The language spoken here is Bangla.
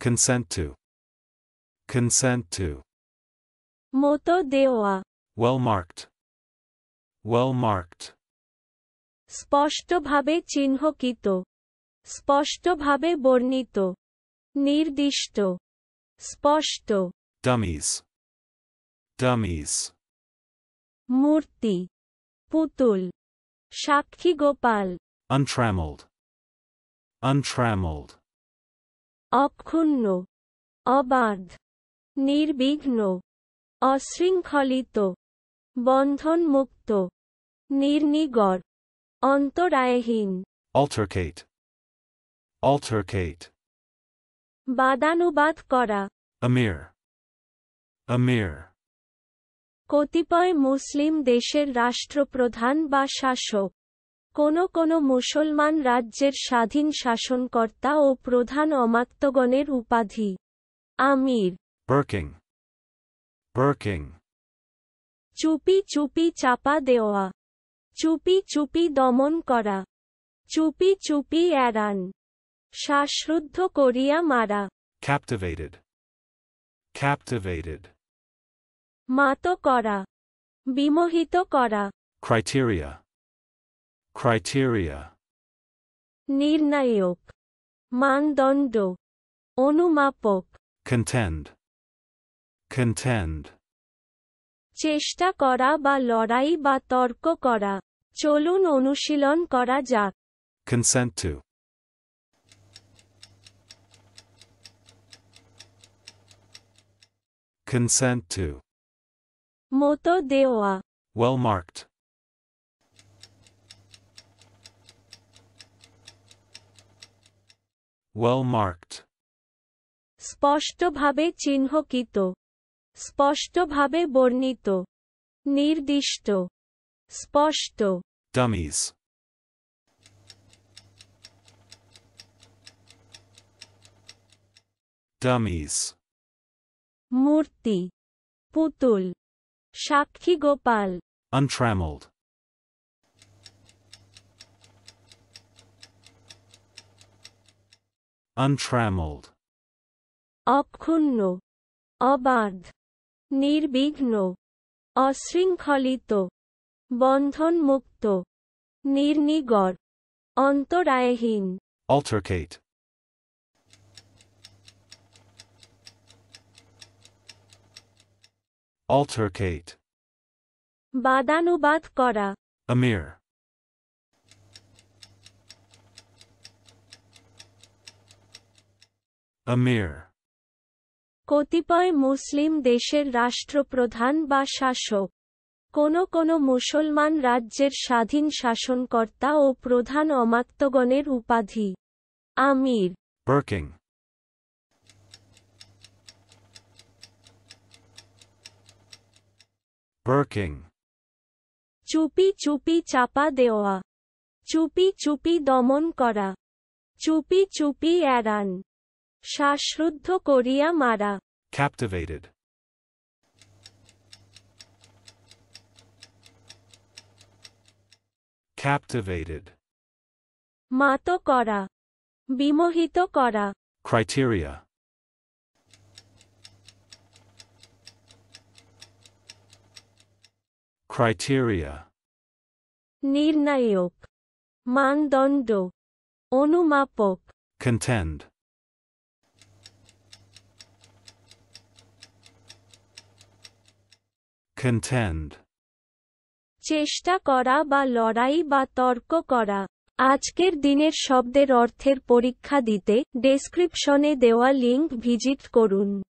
Consent to. Consent to. মতো দেওয়া, Well marked. Well marked. স্পষ্টভাবে চিহ্নিত, স্পষ্টভাবে বর্ণিত, নির্দিষ্ট, স্পষ্ট, Dummies. Dummies. মূর্তি, পুতুল, সাক্ষী গোপাল, Untrammeled. Untrammeled. অক্ষুণ্ণ, অবাধ, নির্বিঘ্ন, অশৃঙ্খলিত, বন্ধনমুক্ত, নির্নিগর, অন্তরায়হীন, Altercate. Altercate. বাদানুবাদ করা, Amir. Amir. কতিপয় মুসলিম দেশের রাষ্ট্রপ্রধান বা শাসক, কোনো মুসলমান রাজ্যের স্বাধীন শাসনকর্তা ও প্রধান অমাত্যগণের উপাধি। আমির। Burking. Burking. চুপি চুপি চাপা দেওয়া, চুপি চুপি দমন করা, চুপি চুপি এড়ান, শ্বাসরুদ্ধ করিয়া মারা। Captivated. Captivated. মাত করা, বিমোহিত করা। Criteria. Criteria. নির্ণায়ক, মানদণ্ড, অনুমাপক। Contend. Contend. চেষ্টা করা বা লড়াই বা তর্ক করা। চলুন অনুশীলন করা যাক। Consent to. Consent to. মতো দেওয়া, Well marked. Well marked. স্পষ্টভাবে চিহ্নিত, স্পষ্টভাবে বর্ণিত, নির্দিষ্ট, স্পষ্ট। Dummies. Dummies. মূর্তি, পুতুল, সাক্ষী গোপাল। Untrammeled. Untrammeled. অক্ষুণ্ণ, অবাধ, নির্বিঘ্ন, অশৃঙ্খলিত, বন্ধনমুক্ত, নির্নিগর, অন্তরায়হীন। Altercate. Altercate. বাদানুবাদ করা, Amir. Amir. কতিপয় মুসলিম দেশের রাষ্ট্রপ্রধান বা শাসক, কোনো মুসলমান রাজ্যের স্বাধীন শাসনকর্তা ও প্রধান অমাত্যগণের উপাধি। আমির। Burking. Burking. চুপি চুপি চাপা দেওয়া, চুপি চুপি দমন করা, চুপি চুপি এড়ান, শ্বাসরুদ্ধ করিয়া মারা। Captivated. Captivated. মাত করা, বিমোহিত করা। Criteria. Criteria. নির্ণায়ক, মানদণ্ড, অনুমাপক। Contend. Contend. চেষ্টা করা বা লড়াই বা তর্ক করা। আজকের দিনের শব্দের অর্থের পরীক্ষা দিতে ডেসক্রিপশনে দেওয়া লিংক ভিজিট করুন।